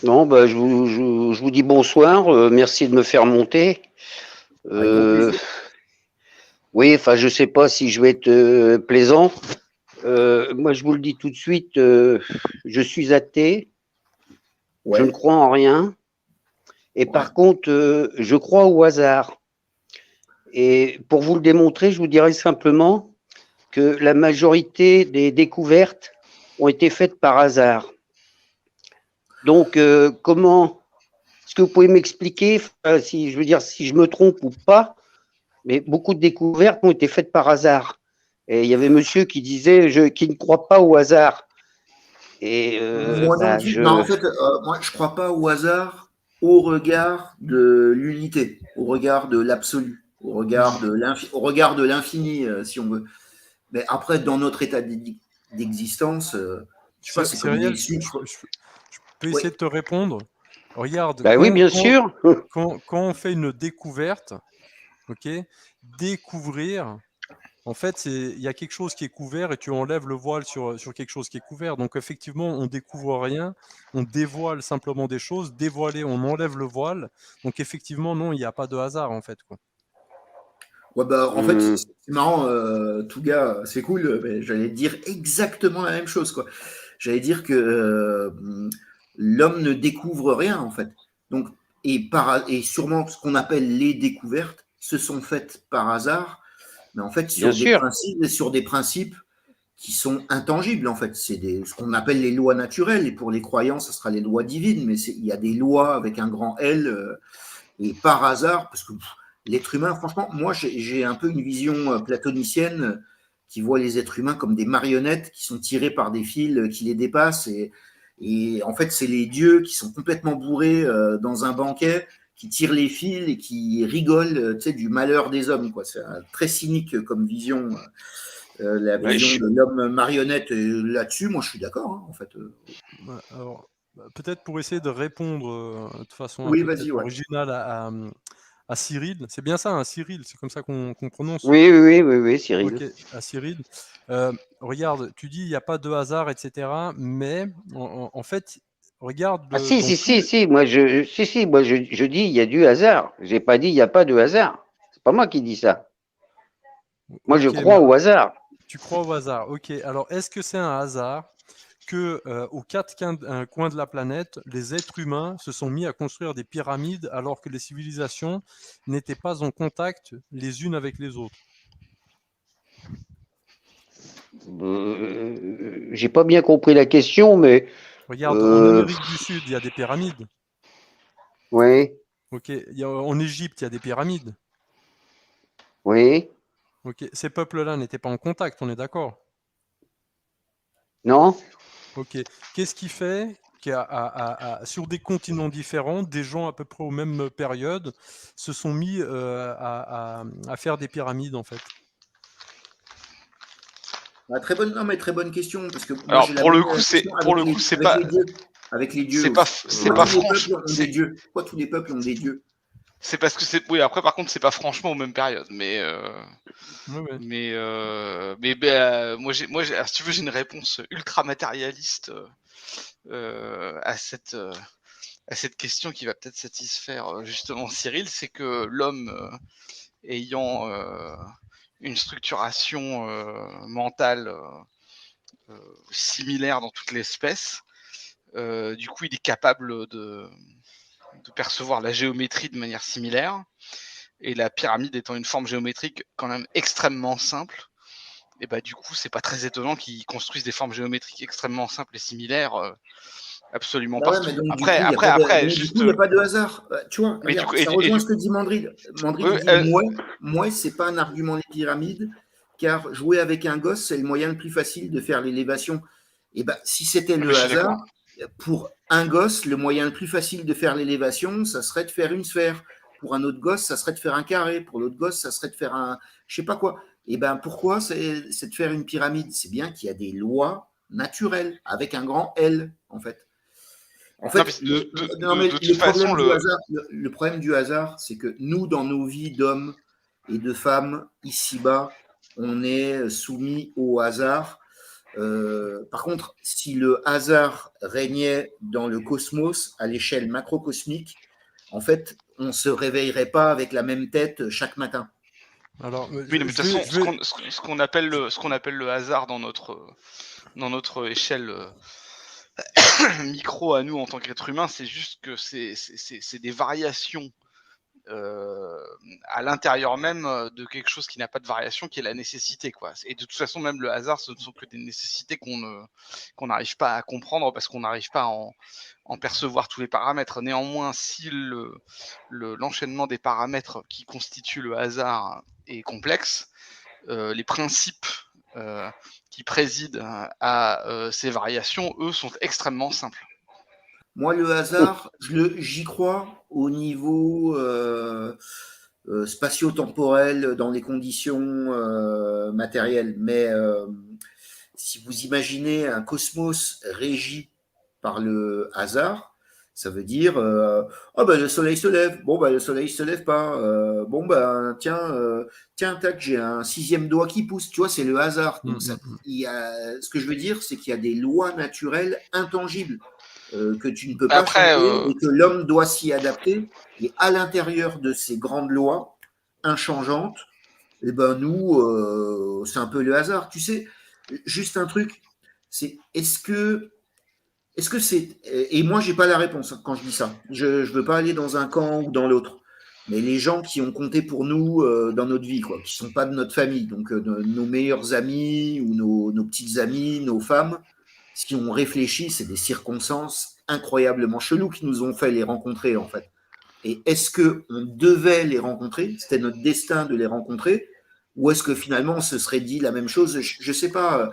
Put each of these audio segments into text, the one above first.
Non, bah, je vous dis bonsoir. Merci de me faire monter. Avec grand Euh, plaisir. oui, enfin, je sais pas si je vais être plaisant. Moi, je vous le dis tout de suite, je suis athée. Je ne Ouais, crois en rien. Et ouais. par contre, je crois au hasard. Et pour vous le démontrer, je vous dirais simplement que la majorité des découvertes ont été faites par hasard. Donc, comment est-ce que vous pouvez m'expliquer, si je veux dire, si je me trompe ou pas? Mais beaucoup de découvertes ont été faites par hasard. Et il y avait monsieur qui disait qui ne croit pas au hasard. Et Moi non bah, plus. Non, en fait, moi, je crois pas au hasard au regard de l'unité, au regard de l'absolu, au regard de l'infini, si on veut. Mais après, dans notre état d'existence, je sais pas, c'est comme des Cyrielle, sucres. je peux Oui, essayer de te répondre. Regarde, bah oui, bien sûr. quand on fait une découverte, ok, découvrir, en fait, il y a quelque chose qui est couvert et tu enlèves le voile sur quelque chose qui est couvert. Donc, effectivement, on découvre rien, on dévoile simplement des choses. Dévoiler, on enlève le voile. Donc, effectivement, non, il n'y a pas de hasard, en fait, quoi. ouais, bah, en fait, Hmm, c'est marrant, tout gars, c'est cool, mais j'allais dire exactement la même chose, quoi. J'allais dire que l'homme ne découvre rien, en fait. Donc, et sûrement ce qu'on appelle les découvertes se sont faites par hasard, mais en fait bien sûr. sur des principes qui sont intangibles, en fait. Ce qu'on appelle les lois naturelles, et pour les croyants, ce sera les lois divines, mais il y a des lois avec un grand L, et par hasard, parce que l'être humain, franchement, moi j'ai un peu une vision platonicienne qui voit les êtres humains comme des marionnettes qui sont tirées par des fils qui les dépassent. Et en fait, c'est les dieux qui sont complètement bourrés dans un banquet, qui tirent les fils et qui rigolent du malheur des hommes. Quoi. C'est très cynique comme vision, la Bah, vision je- de l'homme marionnette. Et là-dessus, moi je suis d'accord, hein, en fait. Ouais, alors, peut-être pour essayer de répondre de façon un Oui, peu vas-y, peut-être ouais. originale à Cyril, c'est bien ça, hein, Cyril, c'est comme ça qu'on prononce. Oui, oui, oui, oui, oui, Cyril. Ok, à Cyril. Regarde, tu dis il n'y a pas de hasard, etc. Mais en fait, regarde Ah si, dans si, si, tout. si. Moi, je dis il y a du hasard. J'ai pas dit il n'y a pas de hasard. C'est pas moi qui dis ça. Moi, je Ok, crois au hasard. tu crois au hasard. Ok, alors est-ce que c'est un hasard que aux coins de la planète, les êtres humains se sont mis à construire des pyramides alors que les civilisations n'étaient pas en contact les unes avec les autres? J'ai pas bien compris la question, mais Regarde, en euh, Amérique du Sud, il y a des pyramides. oui, Ok, en Égypte, il y a des pyramides. oui, Ok, ces peuples-là n'étaient pas en contact, on est d'accord. non. Ok, qu'est-ce qui fait sur des continents différents, des gens à peu près aux mêmes périodes se sont mis à faire des pyramides en fait? Ah, très bonne, non, mais très bonne question, parce que moi Alors j'ai la même question pour le coup, avec les dieux. Avec les dieux aussi. c'est Pourquoi pas tous les franche, peuples ont des dieux? Pourquoi tous les peuples ont des dieux? c'est parce que c'est, oui, après par contre c'est pas franchement aux mêmes périodes, Ouais, ouais. alors, si tu veux j'ai une réponse ultra matérialiste à cette question qui va peut-être satisfaire justement Cyril, c'est que l'homme ayant une structuration mentale similaire dans toute l'espèce, du coup il est capable de percevoir la géométrie de manière similaire, et la pyramide étant une forme géométrique quand même extrêmement simple, et bah du coup c'est pas très étonnant qu'ils construisent des formes géométriques extrêmement simples et similaires absolument Bah ouais, mais partout. donc du Après, coup, il n'y a après, pas de, après, donc, du coup, juste, il y a pas de hasard. Tu vois, mais du regarde, coup, ça rejoint ce que dit Mandrid. Mandrid, il oui, dit, moi, c'est pas un argument les pyramides, car jouer avec un gosse, c'est le moyen le plus facile de faire l'élévation. Et ben, si c'était mais le je suis hasard, d'accord. pour un gosse, le moyen le plus facile de faire l'élévation, ça serait de faire une sphère. Pour un autre gosse, ça serait de faire un carré. Pour l'autre gosse, ça serait de faire un, je sais pas quoi. Et ben, pourquoi c'est de faire une pyramide? C'est bien qu'il y a des lois naturelles avec un grand L, en fait. En Non, mais fait, non, mais de toute façon, le problème du hasard, c'est que nous, dans nos vies d'hommes et de femmes, ici-bas, on est soumis au hasard Par contre, si le hasard régnait dans le cosmos à l'échelle macrocosmique, en fait, on ne se réveillerait pas avec la même tête chaque matin. Alors, Oui, mais de toute façon, ce qu'on appelle le hasard dans notre échelle micro à nous en tant qu'être humain, c'est juste que c'est des variations à l'intérieur même de quelque chose qui n'a pas de variation, qui est la nécessité, quoi. Et de toute façon, même le hasard, ce ne sont que des nécessités qu'on n'arrive pas à comprendre parce qu'on n'arrive pas à en percevoir tous les paramètres. Néanmoins, si l'enchaînement des paramètres qui constituent le hasard est complexe, les principes qui président à ces variations, eux, sont extrêmement simples. Moi, le hasard, j'y crois au niveau spatio-temporel dans les conditions matérielles. Mais si vous imaginez un cosmos régi par le hasard, ça veut dire oh ben le soleil se lève, bon ben le soleil se lève pas, bon ben tiens tac j'ai un 6e doigt qui pousse, tu vois c'est le hasard. Donc ce que je veux dire c'est qu'il y a des lois naturelles intangibles que tu ne peux pas changer et que l'homme doit s'y adapter. Et à l'intérieur de ces grandes lois inchangeantes, et ben nous c'est un peu le hasard. Tu sais, juste un truc, c'est est-ce que c'est et moi j'ai pas la réponse quand je dis ça. Je veux pas aller dans un camp ou dans l'autre. Mais les gens qui ont compté pour nous dans notre vie, quoi, qui sont pas de notre famille, donc nos meilleurs amis ou nos petites amies, nos femmes, si on réfléchit, c'est des circonstances incroyablement cheloues qui nous ont fait les rencontrer en fait. Et est-ce que on devait les rencontrer? C'était notre destin de les rencontrer, ou est-ce que finalement on se serait dit la même chose? Je sais pas.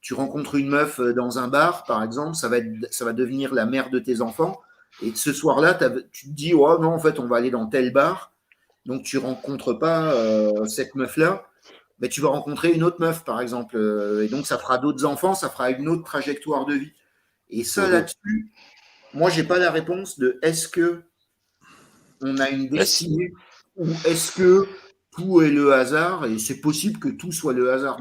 Tu rencontres une meuf dans un bar, par exemple, ça va devenir la mère de tes enfants. Et ce soir-là, tu te dis, oh non, en fait, on va aller dans tel bar. Donc, tu rencontres pas cette meuf-là, mais tu vas rencontrer une autre meuf, par exemple. Et donc, ça fera d'autres enfants, ça fera une autre trajectoire de vie. Et ça, là-dessus, moi, j'ai pas la réponse de est-ce que on a une destinée ou est-ce que tout est le hasard et c'est possible que tout soit le hasard.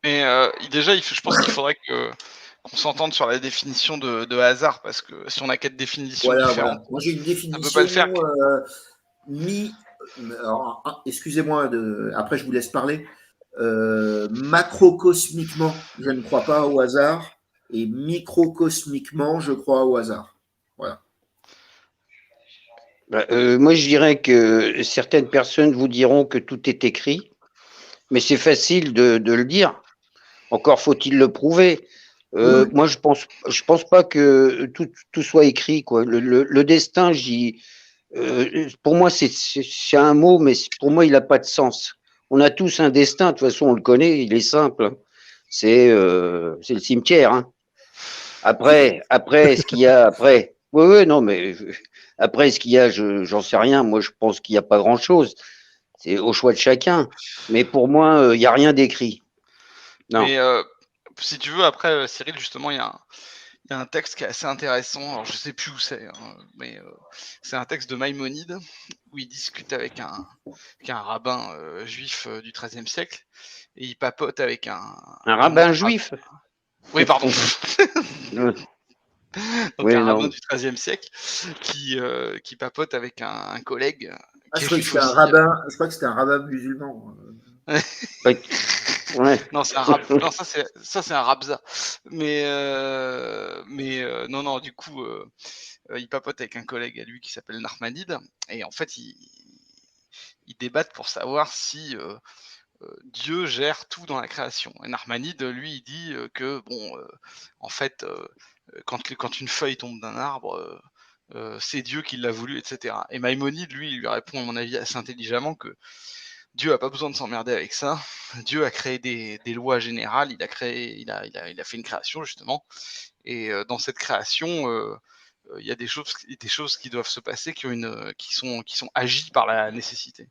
Mais déjà, je pense qu'il faudrait qu'on s'entende sur la définition de hasard, parce que si on a 4 définitions différentes, voilà. Moi j'ai une définition on peut pas le faire. Alors, excusez-moi, après je vous laisse parler. Macrocosmiquement, je ne crois pas au hasard, et microcosmiquement, je crois au hasard. Voilà. Moi, je dirais que certaines personnes vous diront que tout est écrit, mais c'est facile de le dire. Encore faut-il le prouver. Moi, je pense pas que tout soit écrit, quoi. Le destin, pour moi, c'est un mot, mais pour moi, il n'a pas de sens. On a tous un destin. De toute façon, on le connaît. Il est simple. C'est le cimetière. Hein. Après, ce qu'il y a après. Oui, non, mais après, ce qu'il y a, j'en sais rien. Moi, je pense qu'il n'y a pas grand-chose. C'est au choix de chacun. Mais pour moi, il n'y a rien d'écrit. Non. Mais si tu veux, après, Cyril, justement, il y a un texte qui est assez intéressant. Alors, je sais plus où c'est, hein, mais c'est un texte de Maïmonide où il discute avec un rabbin juif du XIIIe siècle, et il papote avec un rabbin juif. Oui, pardon. Donc oui, un rabbin du XIIIe siècle qui papote avec un collègue. Je crois que c'était un rabbin musulman. Ouais. Non, c'est un non, ça c'est un rabza. Mais non, du coup, il papote avec un collègue à lui qui s'appelle Narmanide, et en fait, ils débattent pour savoir si Dieu gère tout dans la création. Et Narmanide, lui, il dit que en fait, quand une feuille tombe d'un arbre, c'est Dieu qui l'a voulu, etc. Et Maïmonide, lui, il lui répond, à mon avis, assez intelligemment que Dieu a pas besoin de s'emmerder avec ça. Dieu a créé des lois générales, il a fait une création, justement. Et dans cette création, il y a des choses qui doivent se passer qui sont agies par la nécessité.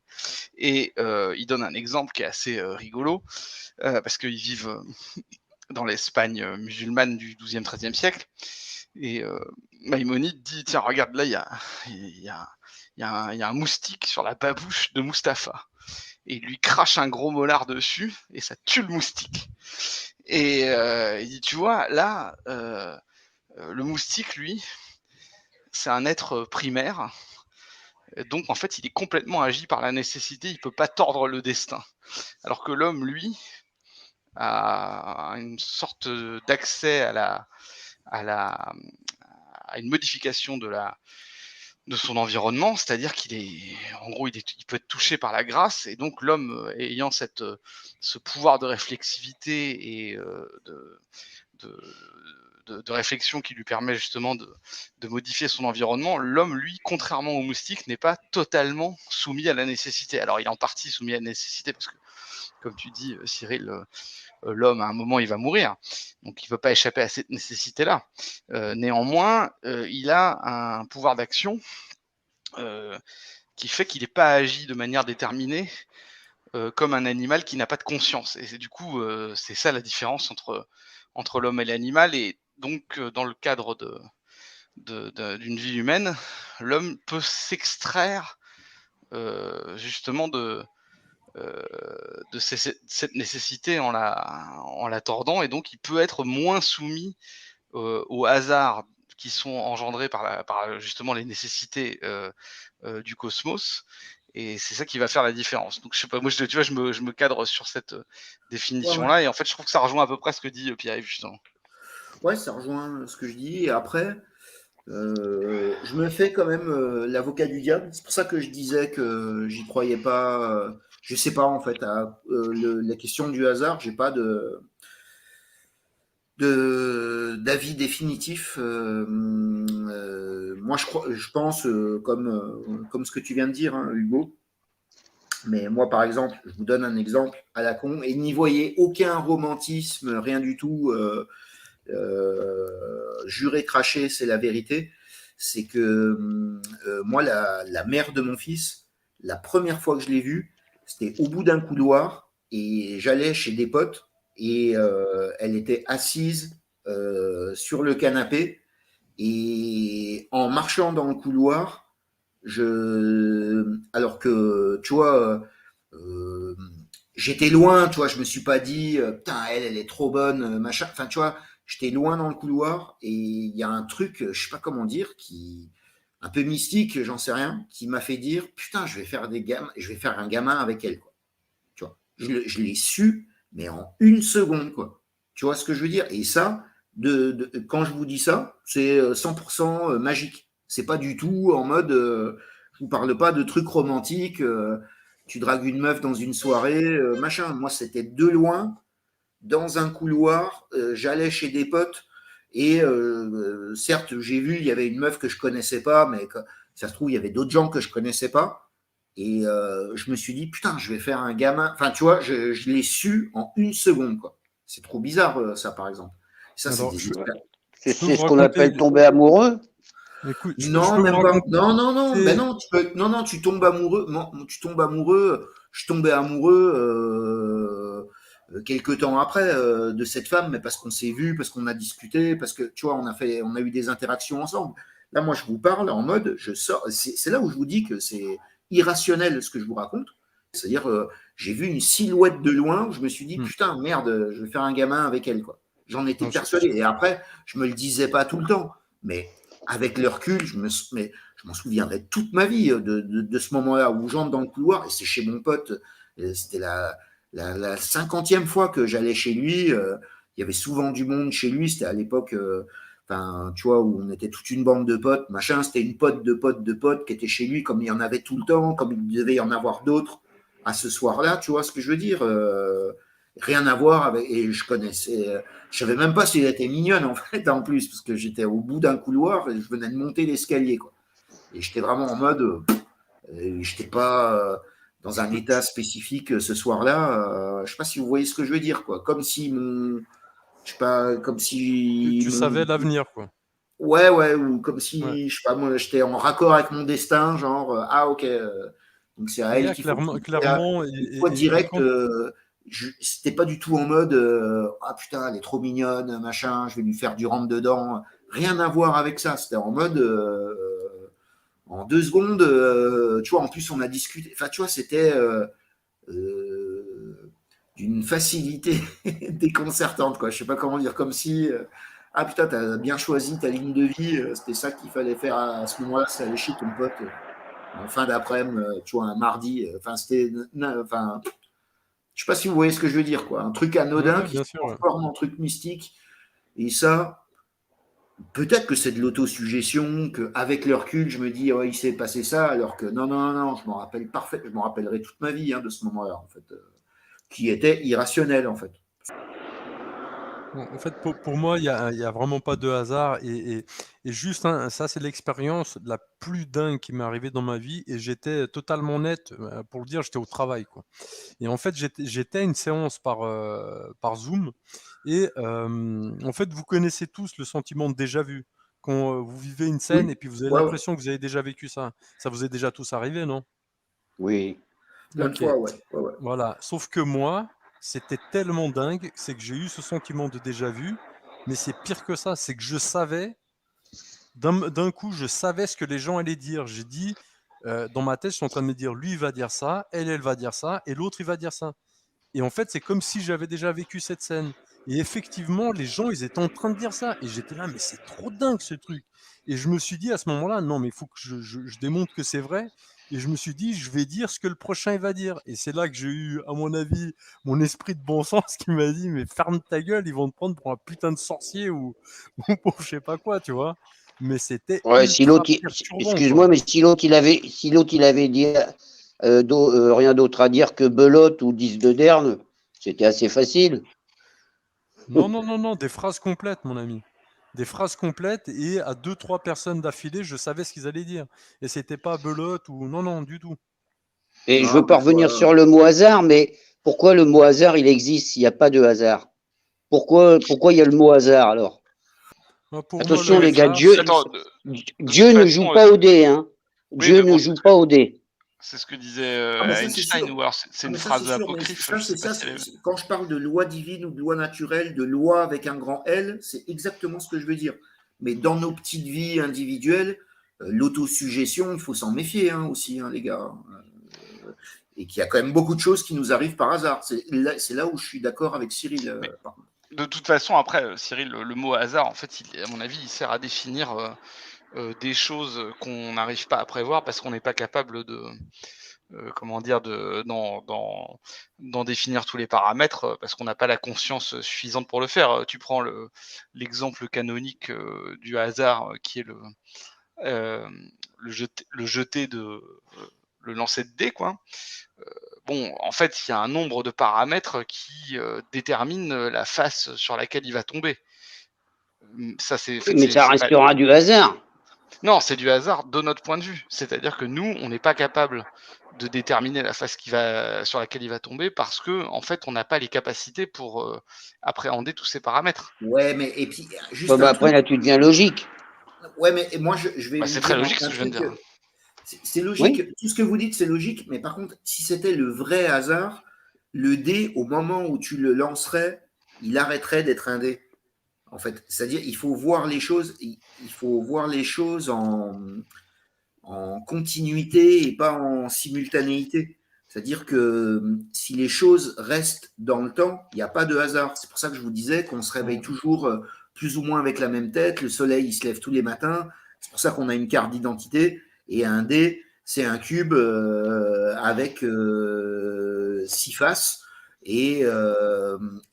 Et il donne un exemple qui est assez rigolo, parce qu'ils vivent dans l'Espagne musulmane du XIIe, XIIIe siècle. Et Maïmonide dit, tiens, regarde, là, il y a un moustique sur la babouche de Mustapha. Et il lui crache un gros molar dessus, et ça tue le moustique. Et il dit, tu vois, là, le moustique, lui, c'est un être primaire. Donc, en fait, il est complètement agi par la nécessité. Il peut pas tordre le destin. Alors que l'homme, lui, a une sorte d'accès à une modification de son environnement, c'est-à-dire en gros, il peut être touché par la grâce, et donc l'homme ayant ce pouvoir de réflexivité et de, de réflexion qui lui permet justement de modifier son environnement, l'homme, lui, contrairement au moustique, n'est pas totalement soumis à la nécessité. Alors, il est en partie soumis à la nécessité parce que, comme tu dis, Cyril, l'homme, à un moment, il va mourir. Donc, il ne peut pas échapper à cette nécessité-là. Néanmoins, il a un pouvoir d'action qui fait qu'il n'est pas agi de manière déterminée comme un animal qui n'a pas de conscience. Et du coup, c'est ça la différence entre l'homme et l'animal. Et donc, dans le cadre d'une vie humaine, l'homme peut s'extraire justement de cette nécessité en la tordant, et donc il peut être moins soumis au hasard qui sont engendrés par justement les nécessités du cosmos. Et c'est ça qui va faire la différence. Donc, je sais pas, moi, tu vois, je me cadre sur cette définition-là. Et en fait, je trouve que ça rejoint à peu près ce que dit Pierre-Yves, justement. Ouais, ça rejoint ce que je dis. Et après, je me fais quand même l'avocat du diable. C'est pour ça que je disais que j'y croyais pas. Je sais pas, en fait, la question du hasard, j'ai pas d'avis définitif. Moi, je pense, comme ce que tu viens de dire, hein, Hugo. Mais moi, par exemple, je vous donne un exemple à la con, et n'y voyez aucun romantisme, rien du tout. Juré, craché, c'est la vérité. C'est que moi, la mère de mon fils, la première fois que je l'ai vue, c'était au bout d'un couloir, et j'allais chez des potes, et elle était assise sur le canapé, et en marchant dans le couloir, alors que, tu vois, euh, j'étais loin, tu vois, je me suis pas dit, putain, elle est trop bonne, machin. Enfin, tu vois, j'étais loin dans le couloir, et il y a un truc, je sais pas comment dire, un peu mystique, j'en sais rien, qui m'a fait dire, putain, je vais faire un gamin avec elle, quoi. Tu vois, je l'ai su, mais en une seconde, quoi. Tu vois ce que je veux dire? Et ça, quand je vous dis ça, c'est 100% magique. C'est pas du tout en mode, je vous parle pas de trucs romantiques, tu dragues une meuf dans une soirée, machin. Moi, c'était de loin, dans un couloir, j'allais chez des potes, et certes, j'ai vu, il y avait une meuf que je connaissais pas, mais ça se trouve, il y avait d'autres gens que je connaissais pas. Et je me suis dit, putain, je vais faire un gamin. Enfin, tu vois, je l'ai su en une seconde, quoi. C'est trop bizarre, ça, par exemple. Ça, c'est Alors, des je C'est peux vous ce qu'on raconter. appelle tomber amoureux. Écoute, je Non, peux vous même pas. raconter. Non, non, non. Ben non, non, non, tu tombes amoureux. Non, tu tombes amoureux. Je tombais amoureux quelques temps après de cette femme, mais parce qu'on s'est vu, parce qu'on a discuté, parce que tu vois, on a eu des interactions ensemble. Là, moi, je vous parle en mode, je sors. C'est là où je vous dis que c'est irrationnel ce que je vous raconte. C'est-à-dire, j'ai vu une silhouette de loin, je me suis dit, Hmm. putain, merde, je vais faire un gamin avec elle, quoi. J'en étais Non, persuadé. Et après, je me le disais pas tout le temps, mais avec le recul, mais je m'en souviendrai toute ma vie de ce moment-là où j'entre dans le couloir, et c'est chez mon pote. C'était la 50e fois que j'allais chez lui. Il y avait souvent du monde chez lui. C'était à l'époque, enfin, tu vois, où on était toute une bande de potes, machin. C'était une pote de potes de potes qui était chez lui, comme il y en avait tout le temps, comme il devait y en avoir d'autres à ce soir-là. Tu vois ce que je veux dire? Rien à voir avec. Et je connaissais. Je savais même pas si elle était mignonne, en fait, en plus, parce que j'étais au bout d'un couloir et je venais de monter l'escalier, quoi. Et j'étais vraiment en mode. J'étais pas dans un état spécifique ce soir-là. Je sais pas si vous voyez ce que je veux dire, quoi. Comme si je sais pas, comme si tu savais l'avenir, quoi. ouais, ouais, ou comme Ouais. si, je sais pas, moi, j'étais en raccord avec mon destin, genre, ah, ok, donc c'est à elle Yeah, qu'il faut. clairement. Et toi, Et direct, quand. c'était pas du tout en mode, ah putain, elle est trop mignonne, machin, je vais lui faire du rentre dedans. Rien à voir avec ça. C'était en mode, en 2 secondes, tu vois, en plus, on a discuté. Enfin, tu vois, c'était. d'une facilité déconcertante, quoi. Je sais pas comment dire, comme si ah putain, t'as bien choisi ta ligne de vie, c'était ça qu'il fallait faire à ce moment-là, c'est aller chez ton pote en fin d'après-midi, tu vois, un mardi. Enfin, c'était, enfin, je sais pas si vous voyez ce que je veux dire, quoi. Un truc anodin Ouais, qui bien se sûr. Ouais. transforme en truc mystique. Et ça, peut-être que c'est de l'autosuggestion, qu'avec le recul, je me dis, ouais, il s'est passé ça, alors que non, je m'en rappelle parfait, je m'en rappellerai toute ma vie de ce moment-là, en fait, qui était irrationnel, en fait. En fait, pour moi, il y a vraiment pas de hasard. Et juste, hein, ça, c'est l'expérience la plus dingue qui m'est arrivée dans ma vie. Et j'étais totalement net, pour le dire, j'étais au travail, quoi. Et en fait, j'étais à une séance par Zoom. Et en fait, vous connaissez tous le sentiment de déjà vu. Quand vous vivez une scène Oui, et puis vous avez ouais, l'impression que vous avez déjà vécu ça. Ça vous est déjà tous arrivé, non? Oui. plein de Ok. fois, ouais. Ouais. Voilà. Sauf que moi, c'était tellement dingue, c'est que j'ai eu ce sentiment de déjà vu. Mais c'est pire que ça, c'est que je savais, d'un coup, je savais ce que les gens allaient dire. J'ai dit, dans ma tête, je suis en train de me dire, lui, il va dire ça, elle va dire ça, et l'autre, il va dire ça. Et en fait, c'est comme si j'avais déjà vécu cette scène. Et effectivement, les gens, ils étaient en train de dire ça. Et j'étais là, mais c'est trop dingue ce truc. Et je me suis dit à ce moment-là, non, mais il faut que je démontre que c'est vrai. Et je me suis dit, je vais dire ce que le prochain il va dire. Et c'est là que j'ai eu, à mon avis, mon esprit de bon sens qui m'a dit, mais ferme ta gueule, ils vont te prendre pour un putain de sorcier ou pour je sais pas quoi, tu vois. Mais c'était Ouais, ultra perturbant, excuse-moi, quoi. mais si l'autre il avait dit rien d'autre à dire que belote ou 10 de Derne, c'était assez facile. Non, des phrases complètes, mon ami. Des phrases complètes et à deux, trois personnes d'affilée, je savais ce qu'ils allaient dire. Et c'était pas belote ou non, du tout. Et je Non, veux pas revenir sur le mot hasard, mais pourquoi le mot hasard il existe s'il n'y a pas de hasard? Pourquoi il y a le mot hasard alors? Pour moi, Attention le les gars, hasard, Attends, de toute Dieu ne façon, joue pas au dé, hein. oui, Dieu mais ne bon, joue pas au dé. c'est ce que disait ah, mais ça, c'est Einstein, sûr. ou alors c'est Ah, une mais ça, c'est phrase sûr. Mais apocryphe, ça, je sais c'est pas ça. si elle est... Quand je parle de loi divine ou de loi naturelle, de loi avec un grand L, c'est exactement ce que je veux dire. Mais dans nos petites vies individuelles, l'autosuggestion, il faut s'en méfier aussi, les gars. Et qu'il y a quand même beaucoup de choses qui nous arrivent par hasard. C'est là où je suis d'accord avec Cyril. Mais de toute façon, après, Cyril, le mot hasard, en fait, à mon avis, il sert à définir des choses qu'on n'arrive pas à prévoir parce qu'on n'est pas capable de, comment dire, d'en définir tous les paramètres parce qu'on n'a pas la conscience suffisante pour le faire. Tu prends l'exemple canonique du hasard qui est euh, le jeté le lancer de dés, quoi. Bon, en fait, il y a un nombre de paramètres qui déterminent la face sur laquelle il va tomber. Ça, c'est, en Oui, fait, mais ça c'est pas... restera du hasard. Non, c'est du hasard de notre point de vue. C'est-à-dire que nous, on n'est pas capable de déterminer la face sur laquelle il va tomber parce que, en fait, on n'a pas les capacités pour appréhender tous ces paramètres. ouais, mais et puis Ouais, juste bah un après truc. là tu deviens logique. Ouais, mais moi je vais Bah, vous c'est très dire logique ce un que je viens de truc. dire. C'est logique. Oui. Tout ce que vous dites, c'est logique. Mais par contre, si c'était le vrai hasard, le dé, au moment où tu le lancerais, il arrêterait d'être un dé. En fait, c'est-à-dire, il faut voir les choses. Il faut voir les choses en continuité et pas en simultanéité. C'est-à-dire que si les choses restent dans le temps, il n'y a pas de hasard. C'est pour ça que je vous disais qu'on se réveille toujours plus ou moins avec la même tête. Le soleil, il se lève tous les matins. C'est pour ça qu'on a une carte d'identité. Et un dé, c'est un cube avec 6 faces. Et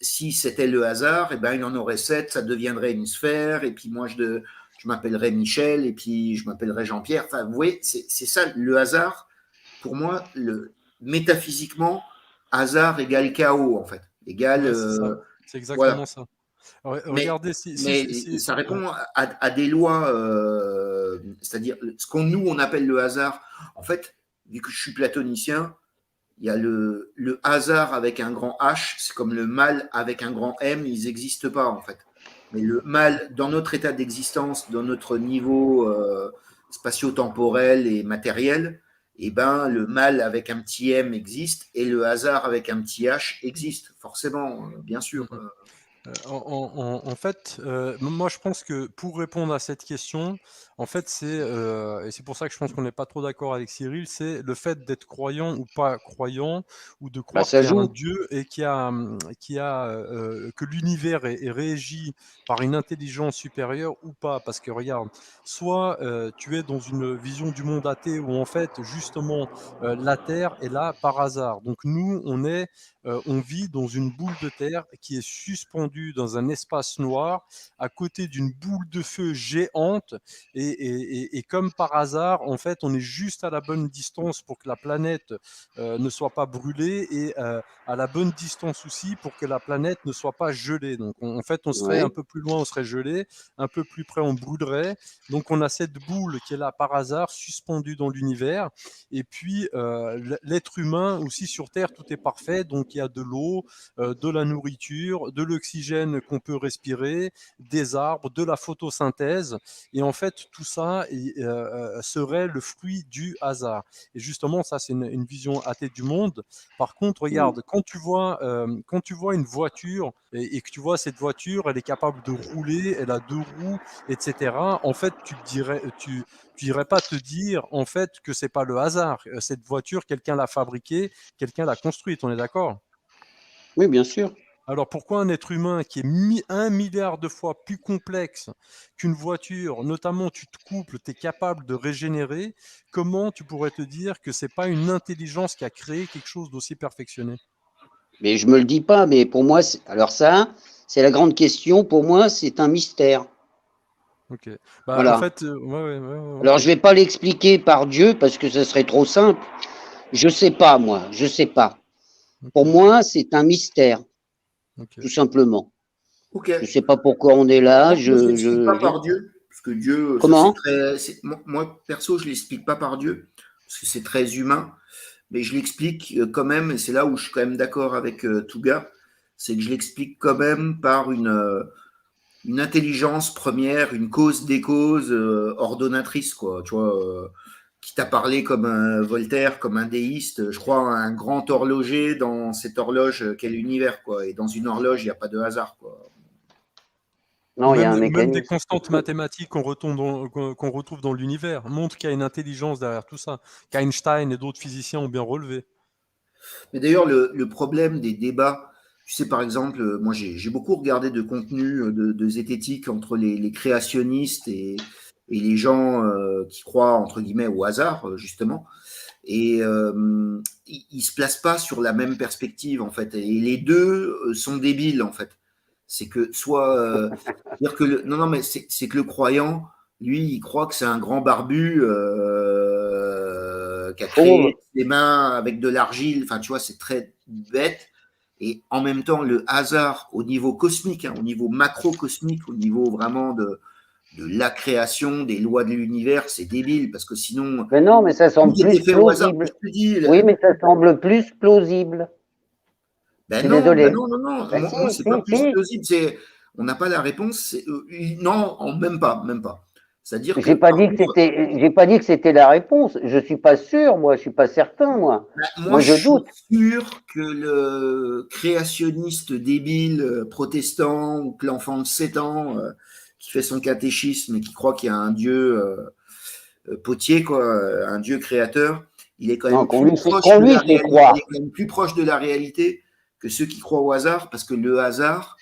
si c'était le hasard, eh ben, il en aurait 7, ça deviendrait une sphère. Et puis moi, je m'appellerais Michel et puis je m'appellerais Jean-Pierre. Enfin, vous voyez, c'est ça le hasard. Pour moi, métaphysiquement, hasard égale chaos, en fait. Égale. Ouais, c'est ça. C'est Voilà. exactement ça. Mais, Regardez, ça ouais. répond à des lois, c'est-à-dire ce qu'on nous, on appelle le hasard. En fait, vu que je suis platonicien, il y a le hasard avec un grand H, c'est comme le mal avec un grand M, ils n'existent pas, en fait. Mais le mal, dans notre état d'existence, dans notre niveau spatio-temporel et matériel, eh ben, le mal avec un petit m existe et le hasard avec un petit h existe, forcément, bien sûr. En fait, moi je pense que pour répondre à cette question, en fait et c'est pour ça que je pense qu'on n'est pas trop d'accord avec Cyril, c'est le fait d'être croyant ou pas croyant, ou de Bah, croire ça qu'il y a un joue. Dieu et que l'univers est régi par une intelligence supérieure ou pas. Parce que regarde, soit tu es dans une vision du monde athée où en fait justement la Terre est là par hasard. Donc nous, on vit dans une boule de terre qui est suspendue dans un espace noir à côté d'une boule de feu géante. Et comme par hasard, en fait, on est juste à la bonne distance pour que la planète ne soit pas brûlée et à la bonne distance aussi pour que la planète ne soit pas gelée. Donc, en fait, on serait un Ouais. peu plus loin, on serait gelé, un peu plus près, on brûlerait. Donc, on a cette boule qui est là par hasard, suspendue dans l'univers. Et puis, l'être humain aussi sur Terre, tout est parfait. Donc, il y a de l'eau, de la nourriture, de l'oxygène qu'on peut respirer, des arbres, de la photosynthèse. Et en fait, tout ça serait le fruit du hasard. Et justement, ça, c'est une vision athée du monde. Par contre, Mm. regarde, quand tu vois une voiture et que tu vois cette voiture, elle est capable de rouler, elle a deux roues, etc. En fait, tu irais pas te dire en fait que c'est pas le hasard. Cette voiture, quelqu'un l'a fabriquée, quelqu'un l'a construite. On est d'accord? Oui, bien sûr. Alors pourquoi un être humain qui est 1 milliard de fois plus complexe qu'une voiture, notamment tu te couples, tu es capable de régénérer, comment tu pourrais te dire que c'est pas une intelligence qui a créé quelque chose d'aussi perfectionné? Mais je me le dis pas, mais pour moi, alors ça, c'est la grande question. Pour moi, c'est un mystère. Ok. Bah en Voilà. fait, ouais, ouais, ouais, ouais, Alors, ok. je vais pas l'expliquer par Dieu parce que ce serait trop simple. Je sais pas, moi. Je sais pas. Ok, Pour moi, c'est un mystère, ok. tout simplement. Ok. Je sais pas pourquoi on est là. Moi, je l'explique pas par Dieu, parce que Dieu, ça c'est Comment? très. Moi, perso, je l'explique pas par Dieu, parce que c'est très humain, mais je l'explique quand même, et c'est là où je suis quand même d'accord avec Touga, c'est que je l'explique quand même par une intelligence première, une cause des causes ordonnatrice, quoi. Tu vois, qui t'a parlé comme un Voltaire, comme un déiste, je crois un grand horloger dans cette horloge qu'est l'univers, quoi. Et dans une horloge, il n'y a pas de hasard, quoi. Non, il y a un Ou même des mécanisme. constantes mathématiques qu'on retrouve dans l'univers montrent qu'il y a une intelligence derrière tout ça, qu'Einstein et d'autres physiciens ont bien relevé. Mais d'ailleurs, le problème des débats, tu sais, par exemple, moi j'ai beaucoup regardé de contenu de zététique entre les créationnistes et les gens qui croient, entre guillemets, au hasard, justement. Et ils se placent pas sur la même perspective, en fait. Et les deux sont débiles, en fait. C'est que soit. Dire que non, non, mais c'est que le croyant, lui, il croit que c'est un grand barbu qui a créé Fauve. des mains avec de l'argile. Enfin, tu vois, c'est très bête. Et en même temps, le hasard au niveau cosmique, hein, au niveau macrocosmique, au niveau vraiment de la création, des lois de l'univers, c'est débile parce que sinon, Mais non, mais ça tout semble plus était fait au hasard. Je plausible. te dis, Oui, mais ça semble plus plausible. Je suis ben désolé. non, non, non. Ben Moi, si, c'est pas si, plus si. plausible. On n'a pas la réponse. Non, même pas, même pas. C'est-à-dire que, J'ai pas par dit que contre, c'était, j'ai pas dit que c'était la réponse. Je suis pas sûr, moi. Je suis pas certain, moi. moi, Moi, je je suis doute. sûr que le créationniste débile protestant ou que l'enfant de 7 ans qui fait son catéchisme et qui croit qu'il y a un Dieu potier, quoi, un Dieu créateur, il est quand Non, même plus proche qu'on de lui la fait réalité. Il est croire. quand même plus proche de la réalité que ceux qui croient au hasard, parce que le hasard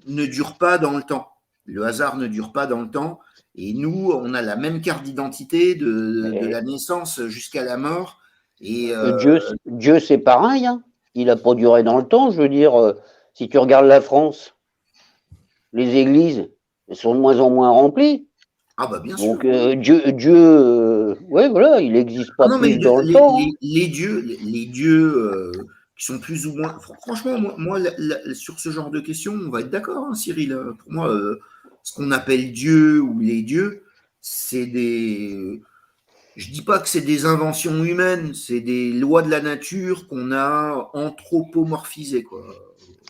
ne dure pas dans le temps. Le hasard ne dure pas dans le temps. Et nous, on a la même carte d'identité de Mais la naissance jusqu'à la mort. Et Dieu, c'est pareil, hein. Il a pas duré dans le temps. Je veux dire, si tu regardes la France, les églises elles sont de moins en moins remplies. ah bah bien sûr. Donc Dieu, ouais, voilà, il n'existe Ah pas non, mais plus dans le temps, hein. les dieux qui sont plus ou moins. Franchement, moi sur ce genre de questions, on va être d'accord, hein, Cyril. Pour moi, ce qu'on appelle Dieu ou les dieux, c'est des. Je dis pas que c'est des inventions humaines, c'est des lois de la nature qu'on a anthropomorphisées, quoi.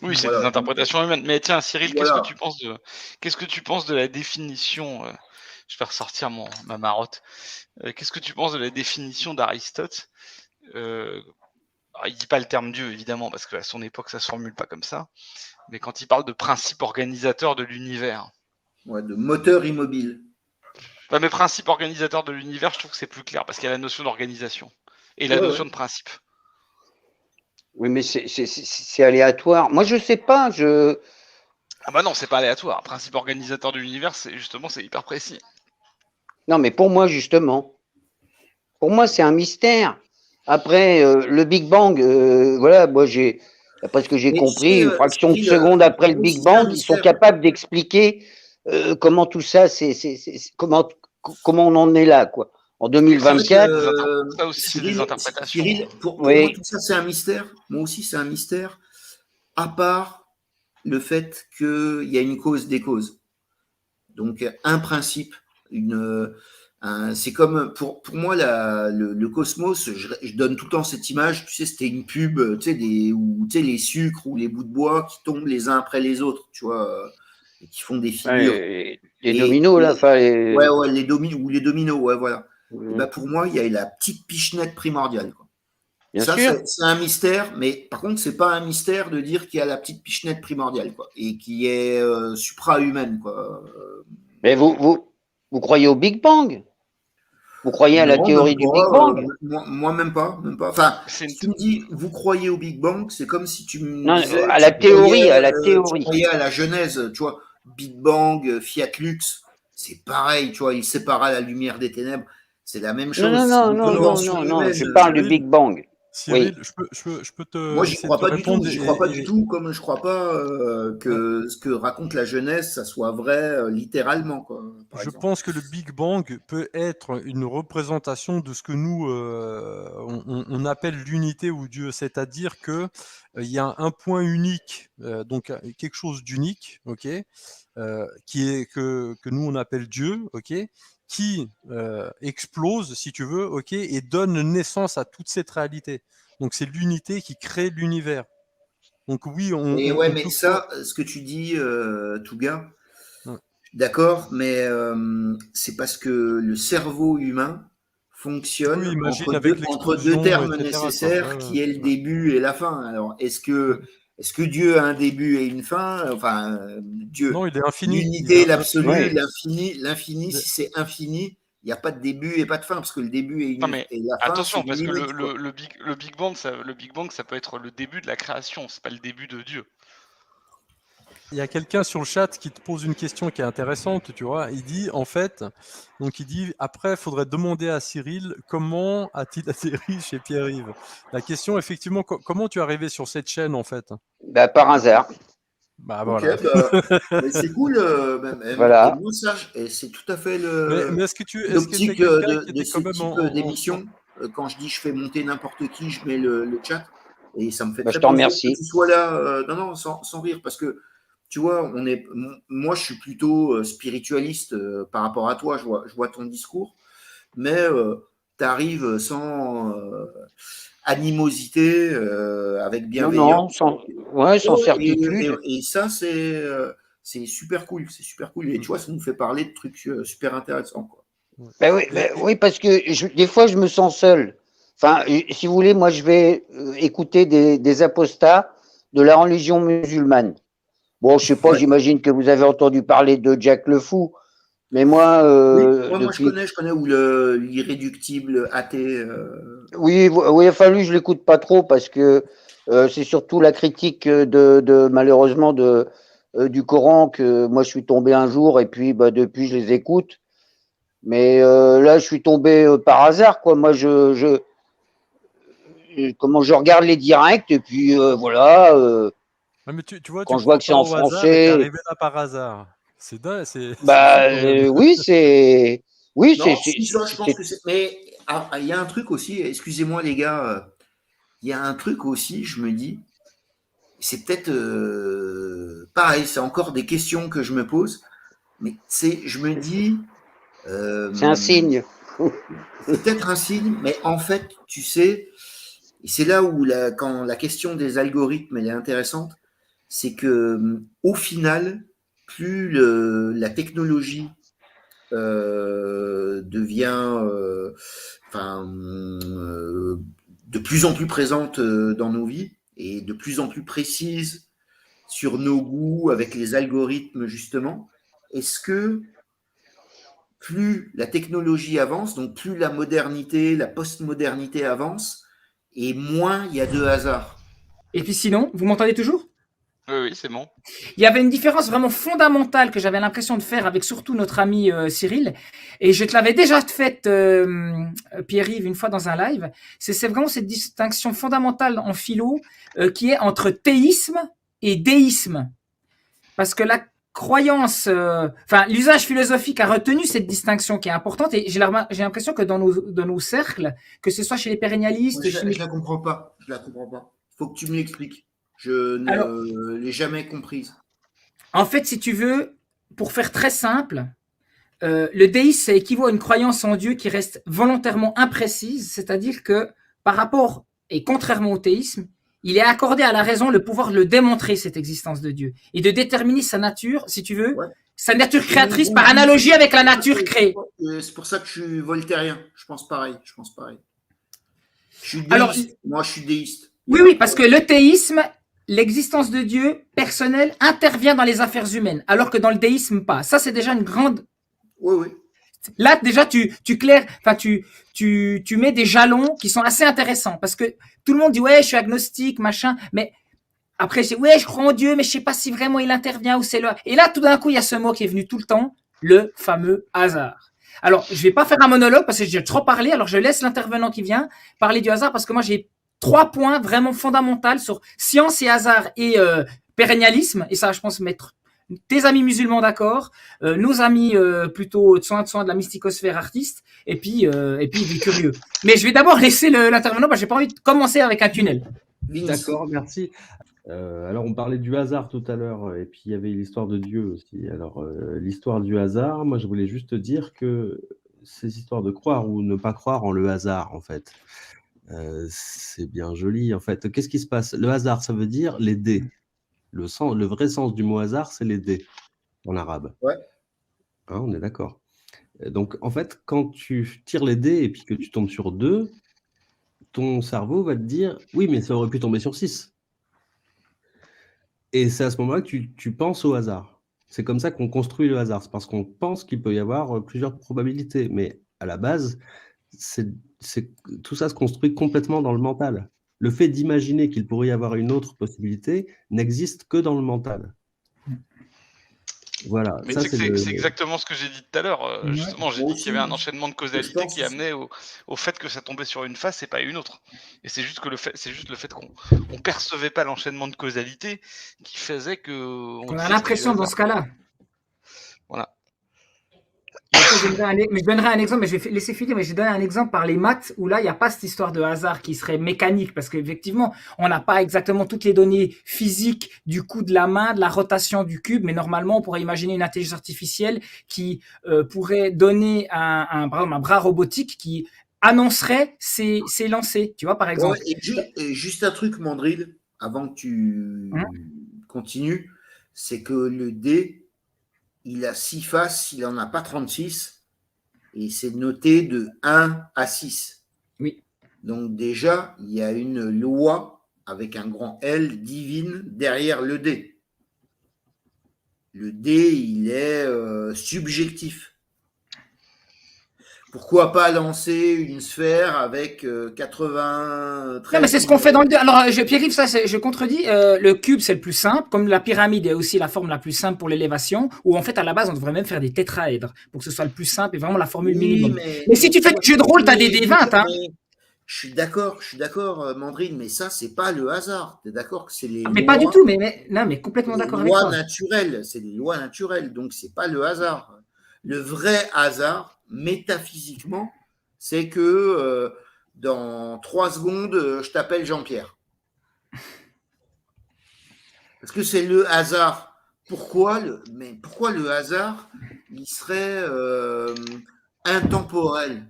Oui, c'est Voilà. des interprétations humaines. Mais tiens, Cyril, Voilà. qu'est-ce que tu penses de la définition je vais ressortir ma marotte. Qu'est-ce que tu penses de la définition d'Aristote Alors, il dit pas le terme Dieu, évidemment, parce qu'à son époque, ça se formule pas comme ça. Mais quand il parle de principe organisateur de l'univers. Ouais, de moteur immobile. Ouais, mais principe organisateur de l'univers, je trouve que c'est plus clair, parce qu'il y a la notion d'organisation et la notion de principe. Oui, mais c'est aléatoire. Moi, je sais pas. Ah bah non, c'est pas aléatoire. Principe organisateur de l'univers, c'est hyper précis. Non, mais pour moi, justement, c'est un mystère. Après, le Big Bang, voilà, moi, d'après ce que j'ai Mais compris, une fraction de Cyril, seconde après le moi Big aussi, c'est un Bang, ils sont mystère. capables d'expliquer comment tout ça, comment on en est là, quoi. En C'est vrai 2024, que, Ça aussi, c'est des interprétations. Cyril, pour Oui. moi, tout ça, c'est un mystère. Moi aussi, c'est un mystère, à part le fait qu'il y a une cause des causes. Donc, un principe, c'est comme, pour moi, le cosmos, je donne tout le temps cette image, tu sais, c'était une pub, tu sais, les sucres ou les bouts de bois qui tombent les uns après les autres, tu vois, et qui font des figures. les dominos, là, enfin, Ouais, les dominos, ouais, voilà. Et Mhm. ben pour moi, il y a la petite pichenette primordiale, quoi. Bien Ça, sûr. c'est un mystère, mais par contre, c'est pas un mystère de dire qu'il y a la petite pichenette primordiale, quoi, et qui est supra-humaine, quoi. Mais vous croyez au Big Bang? Vous croyez à la Non, même théorie du Big pas. Bang? Moi, même pas, même pas. Enfin, C'est une- si tu me dis, vous croyez au Big Bang, c'est comme si tu me Non, disais, à la théorie, à la tu théorie. croyais à la Genèse, tu vois, Big Bang, Fiat Lux, c'est pareil, tu vois, il sépara la lumière des ténèbres, c'est la même Non, non, chose, c'est non, une non, non, convention non, non. Je humaine. parle du Big Bang. Cyril, Oui. je peux Moi, essayer de te répondre j'y crois pas du tout, comme je crois pas que ce que raconte la Genèse, ça soit vrai littéralement, quoi, par je exemple. pense que le Big Bang peut être une représentation de ce que nous on appelle l'unité ou Dieu, c'est-à-dire que il y a un point unique, donc quelque chose d'unique, ok, qui est que nous on appelle Dieu, ok, qui explose, si tu veux, ok, et donne naissance à toute cette réalité. Donc c'est l'unité qui crée l'univers. Donc oui, Et ouais, on mais peut croire. ça, ce que tu dis, Touga, Ouais. d'accord, mais c'est parce que le cerveau humain Oui, fonctionne imagine avec entre deux l'explosion, termes etc., quoi. Ouais, nécessaires ouais, qui est le ouais. début et la fin. Alors, Ouais. est-ce que Dieu a un début et une fin? Enfin, Dieu, Non, il est infini. Il est l'unité, l'absolu, Oui. l'infini, si c'est infini, il n'y a pas de début et pas de fin, parce que le début Non mais et la fin, c'est attention, une parce que limite, quoi. le Big Bang, ça peut être le début de la création, c'est pas le début de Dieu. Il y a quelqu'un sur le chat qui te pose une question qui est intéressante, tu vois. Il dit, en fait, donc il dit, après, il faudrait demander à Cyril comment a-t-il atterri chez Pierre-Yves. La question, effectivement, comment tu es arrivé sur cette chaîne, en fait? Bah, par hasard. Bah Ok, voilà. bah, mais c'est cool, et Voilà. moi, ça, et c'est tout à fait Mais est-ce que tu es l'optique quelqu'un qui de était ce quand même type d'émission. Quand je dis je fais monter n'importe qui, je mets le chat. Et ça me fait Bah, je très t'en plaisir que remercie. tu sois là. Non, non, sans rire, parce que tu vois, moi, je suis plutôt spiritualiste par rapport à toi. Je vois ton discours, mais tu arrives sans animosité, avec Non, non, bienveillance. sans Ouais, certitude. et ça, c'est super cool. C'est super cool. Et tu vois, ça nous fait parler de trucs super intéressants, quoi. Bah oui, parce que des fois, je me sens seul. Enfin, si vous voulez, moi, je vais écouter des apostats de la religion musulmane. Bon, je sais pas, Ouais. j'imagine que vous avez entendu parler de Jack le Fou, mais moi, Oui, moi depuis. je connais, ou l'irréductible athée. Oui, oui, enfin, lui, je l'écoute pas trop parce que c'est surtout la critique malheureusement, du Coran que moi, je suis tombé un jour et puis, bah, depuis, je les écoute. Mais là, je suis tombé par hasard, quoi. Moi, comment je regarde les directs et puis voilà. Ouais, mais tu vois, tu Quand je vois crois que c'est pas en au hasard et t'es français, arrivé là par hasard. C'est dingue, c'est fou bah quand même. oui, Non, si, ça, je pense que c'est. Mais il y a un truc aussi, excusez-moi les gars, il y a un truc aussi, je me dis, c'est peut-être pareil, c'est encore des questions que je me pose, mais je me dis, c'est un euh, signe. c'est peut-être un signe, mais en fait, tu sais, et c'est là où quand la question des algorithmes elle est intéressante, c'est que au final, plus la technologie devient enfin, de plus en plus présente dans nos vies et de plus en plus précise sur nos goûts avec les algorithmes, justement. Est-ce que plus la technologie avance, donc plus la modernité, la postmodernité avance, et moins il y a de hasard? Et puis sinon, vous m'entendez toujours? Oui, c'est bon. Il y avait une différence vraiment fondamentale que j'avais l'impression de faire avec surtout notre ami Cyril, et je te l'avais déjà faite, Pierre-Yves, une fois dans un live. C'est vraiment cette distinction fondamentale en philo qui est entre théisme et déisme. Parce que la croyance, l'usage philosophique a retenu cette distinction qui est importante, et j'ai l'impression que dans nos cercles, que ce soit chez les pérennialistes... Je ne la comprends pas. Il faut que tu me l'expliques. Je ne l'ai jamais comprise. En fait, si tu veux, pour faire très simple, le déisme, ça équivaut à une croyance en Dieu qui reste volontairement imprécise, c'est-à-dire que par rapport, et contrairement au théisme, il est accordé à la raison le pouvoir de le démontrer, cette existence de Dieu, et de déterminer sa nature, si tu veux, sa nature créatrice par analogie avec la nature créée. C'est pour ça que je suis voltairien. Je pense pareil. Je suis déiste. Moi, je suis déiste. Oui, parce que le théisme, l'existence de Dieu personnel intervient dans les affaires humaines, alors que dans le déisme, pas. Ça, c'est déjà une grande... Oui. Là, déjà, tu mets des jalons qui sont assez intéressants, parce que tout le monde dit, ouais, je suis agnostique, machin, mais après, je dis, ouais, je crois en Dieu, mais je sais pas si vraiment il intervient ou c'est là. Et là, tout d'un coup, il y a ce mot qui est venu tout le temps, le fameux hasard. Alors, je vais pas faire un monologue parce que j'ai trop parlé, alors je laisse l'intervenant qui vient parler du hasard, parce que moi, j'ai 3 points vraiment fondamentaux sur science et hasard et pérennialisme, et ça, je pense, mettre tes amis musulmans d'accord, nos amis plutôt de soin de la mysticosphère artiste, et puis des curieux. Mais je vais d'abord laisser l'intervenant, parce que j'ai pas envie de commencer avec un tunnel. D'accord, merci. Alors, on parlait du hasard tout à l'heure, et puis il y avait l'histoire de Dieu aussi. Alors, l'histoire du hasard, moi, je voulais juste dire que ces histoires de croire ou ne pas croire en le hasard, en fait, c'est bien joli, en fait. Qu'est-ce qui se passe? Le hasard, ça veut dire les dés. Le vrai sens du mot hasard, c'est les dés en arabe. Ouais. Hein, on est d'accord. Donc, en fait, quand tu tires les dés et puis que tu tombes sur 2, ton cerveau va te dire « Oui, mais ça aurait pu tomber sur 6 ». Et c'est à ce moment-là que tu penses au hasard. C'est comme ça qu'on construit le hasard. C'est parce qu'on pense qu'il peut y avoir plusieurs probabilités. Mais à la base, tout ça se construit complètement dans le mental. Le fait d'imaginer qu'il pourrait y avoir une autre possibilité n'existe que dans le mental. Voilà. Mais c'est exactement ce que j'ai dit tout à l'heure. Justement, j'ai dit qu'il y avait un enchaînement de causalité qui amenait au fait que ça tombait sur une face et pas une autre. Et c'est juste le fait qu'on percevait pas l'enchaînement de causalité qui faisait que... On a l'impression dans ce cas-là. Voilà. Mais je donnerai un exemple, mais je vais laisser finir, mais je vais donner un exemple par les maths où là, il n'y a pas cette histoire de hasard qui serait mécanique, parce qu'effectivement, on n'a pas exactement toutes les données physiques du coup de la main, de la rotation du cube, mais normalement, on pourrait imaginer une intelligence artificielle qui pourrait donner un bras robotique qui annoncerait ses lancers, tu vois, par exemple. Ouais, et juste un truc, Mandril, avant que tu continues, c'est que le dé, il a 6 faces, il n'en a pas 36, et c'est noté de 1 à 6. Oui. Donc déjà, il y a une loi avec un grand L divine derrière le dé. Le dé, il est subjectif. Pourquoi pas lancer une sphère avec 80... Non, mais c'est ce qu'on fait dans le 2. Alors, Pierre-Yves, ça, je contredis. Le cube, c'est le plus simple. Comme la pyramide est aussi la forme la plus simple pour l'élévation, où en fait, à la base, on devrait même faire des tétraèdres pour que ce soit le plus simple et vraiment la formule minimum. Mais si tu fais du jeu de rôle, tu as des D20. Hein. Je suis d'accord, Mandrine, mais ça, c'est pas le hasard. Tu es d'accord que c'est les mais lois, pas du tout, mais complètement d'accord avec toi. C'est des lois naturelles, donc c'est pas le hasard. Le vrai hasard, métaphysiquement, c'est que dans 3 secondes, je t'appelle Jean-Pierre. Parce que c'est le hasard. Pourquoi le hasard, il serait intemporel?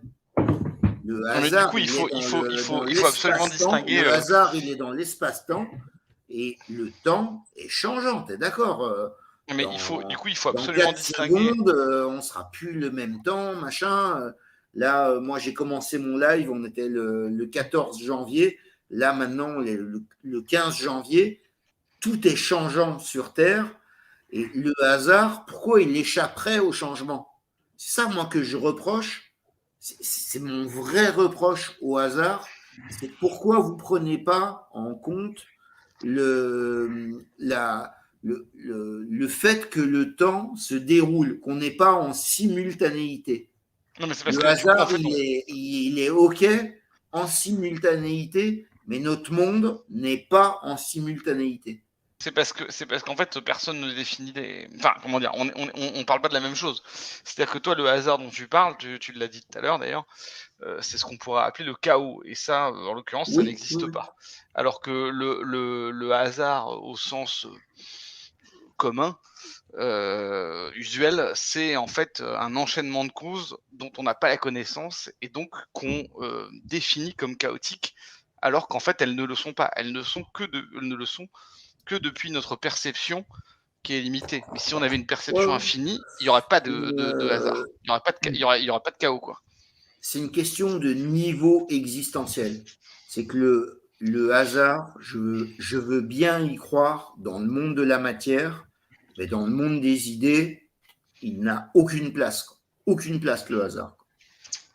Le hasard, mais du coup, il faut absolument distinguer. Le hasard, il est dans l'espace-temps et le temps est changeant. T'es d'accord? Mais il faut absolument distinguer. Secondes, on sera plus le même temps, machin. Là, moi, j'ai commencé mon live, on était le 14 janvier. Là, maintenant, le 15 janvier, tout est changeant sur Terre. Et le hasard, pourquoi il échapperait au changement? C'est ça, moi, que je reproche. C'est mon vrai reproche au hasard. C'est pourquoi vous ne prenez pas en compte le fait que le temps se déroule, qu'on n'est pas en simultanéité. Non, mais c'est parce Le que hasard, en fait, il est OK en simultanéité, mais notre monde n'est pas en simultanéité. c'est parce qu'en fait personne ne définit les. Enfin, comment dire, on parle pas de la même chose. C'est-à-dire que toi, le hasard dont tu parles, tu l'as dit tout à l'heure d'ailleurs, c'est ce qu'on pourrait appeler le chaos. Et ça, en l'occurrence, ça Oui, n'existe oui. pas. Alors que le hasard au sens commun, usuel, c'est en fait un enchaînement de causes dont on n'a pas la connaissance et donc qu'on définit comme chaotique, alors qu'en fait elles ne le sont pas. Elles ne le sont que depuis notre perception qui est limitée. Mais si on avait une perception Ouais. infinie, il n'y aurait pas de hasard. Il n'y aurait pas de chaos, quoi. C'est une question de niveau existentiel. C'est que le hasard, je veux bien y croire dans le monde de la matière, mais dans le monde des idées, il n'a aucune place. Aucune place, le hasard.